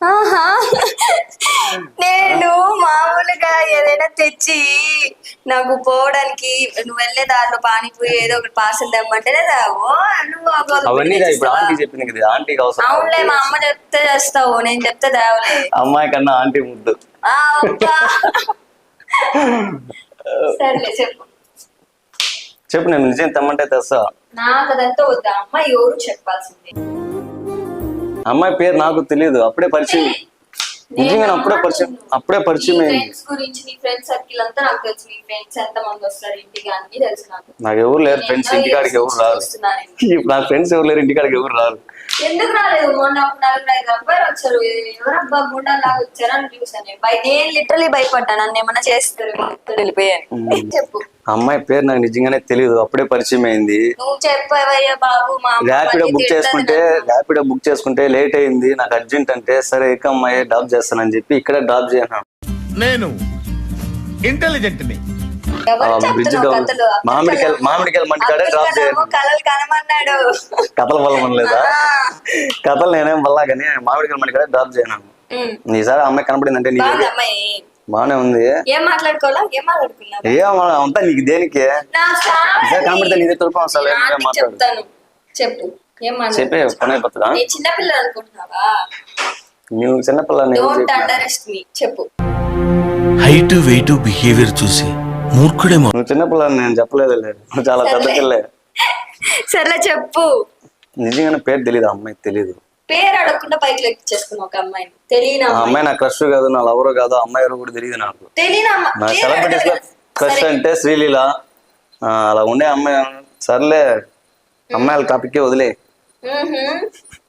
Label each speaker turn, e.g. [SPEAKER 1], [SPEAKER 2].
[SPEAKER 1] ఆహా నేను మామూలుగా ఏదైనా తెచ్చి నాకు పోవడానికి నువ్వు వెళ్ళే దారిలో పానీపూరి ఏదో ఒకటి పార్సల్ తెమ్మంటేనే రావు నువ్వు
[SPEAKER 2] అవన్నీ ఇప్పుడు ఆంటీ చెప్పింది కదా, ఆంటీకి అవసరం.
[SPEAKER 1] అవునులే, మా అమ్మ చెప్తే చేస్తావు, నేను చెప్తే తేవలే.
[SPEAKER 2] అమ్మాయి కన్నా ఆంటీ ముద్దు.
[SPEAKER 1] సర్లే చెప్పు
[SPEAKER 2] చెప్పు, నేను నిజం తెమ్మంటే తెస్తా.
[SPEAKER 1] నాకు అదంతా వద్దా, అమ్మాయి ఎవరు చెప్పాల్సిందే.
[SPEAKER 2] అమ్మాయి పేరు నాకు తెలియదు, అప్పుడే పరిచయం. నిజంగా అప్పుడే పరిచయం అయింది.
[SPEAKER 1] ఫ్రెండ్స్ గురించి, నీ ఫ్రెండ్స్ సర్కిల్ అంతా నాకు తెలుసు. నీ ఫ్రెండ్స్ ఎంత మంది వస్తారు ఇంటికి అన్ని తెలుసు
[SPEAKER 2] నాకు ఎవరు లేరు ఫ్రెండ్స్, ఇంటికాడికి ఎవరు రారు. నా ఫ్రెండ్స్ ఎవరు లేరు, ఇంటికాడికి ఎవరు రారు.
[SPEAKER 1] ఎందుకు రాలేదు? మొన్న 4-5 అబ్బాయిలు వచ్చారు. ఎవరబ్బా గుండాలాగా వచ్చారని చూసాను. నేను లిటరలీ భయపడ్డా, నన్ను ఏమన్నా చేస్తారు వెళ్ళిపోయాను. చెప్పు.
[SPEAKER 2] అమ్మాయి పేరు నాకు నిజంగానే తెలియదు, అప్పుడే పరిచయం అయింది.
[SPEAKER 1] నువ్వు చెప్పవయ్యా బాబు.
[SPEAKER 2] ర్యాపిడో బుక్ చేసుకుంటే లేట్ అయింది, నాకు అర్జెంట్ అంటే సరే ఇక అమ్మాయి డ్రాప్ చేస్తానని చెప్పి ఇక్కడే డ్రాప్ చేయను.
[SPEAKER 3] నేను ఇంటెలిజెంట్ ని
[SPEAKER 2] మామిడికాయలు మంటికాడే డ్రాప్ చేయను.
[SPEAKER 1] కలలు కనమన్నాడు.
[SPEAKER 2] కథల వల్ల మనలేదా? కథలు నేనేం వల్ల కానీ మామిడికాయలు మంటికాడే డ్రాప్ చేయను. ఈసారి అమ్మాయి కనపడిందంటే బానే ఉంది.
[SPEAKER 1] ఏం మాట్లాడుకోవాలా?
[SPEAKER 2] అంతా నీకు దేనికి కనపడితే నీదే తొలపం.
[SPEAKER 1] చెప్తాను, చెప్పు.
[SPEAKER 2] చెప్పే పని అయిపోతుందా?
[SPEAKER 1] చిన్నపిల్ల అనుకుంటున్నావా?
[SPEAKER 2] నువ్వు చిన్నపిల్ల.
[SPEAKER 1] చెప్పు.
[SPEAKER 4] హైట్ వెయిట్ బిహేవియర్ చూసి మూర్ఖుడేమో.
[SPEAKER 2] నువ్వు చిన్నపిల్ల నేను చెప్పలేదు, నువ్వు చాలా పెద్ద పిల్లే.
[SPEAKER 1] సర్లే చెప్పు.
[SPEAKER 2] నిజంగానే పేరు తెలీదు, అమ్మాయికి తెలీదు.
[SPEAKER 1] పేరు అడగకుండా పైకి లెక్కించేసుకున్నావు ఒక అమ్మాయిని. తెలియని
[SPEAKER 2] అమ్మాయి నా క్రష్ కాదు, నా లవర్ కాదు, అమ్మాయి ఎవరు కూడా తెలియదు నాకు. నా సెలబ్రిటీస్ లో క్రష్ అంటే శ్రీలీల అలా ఉండే అమ్మాయి. సర్లే అమ్మాయిల టాపిక్ వదిలే.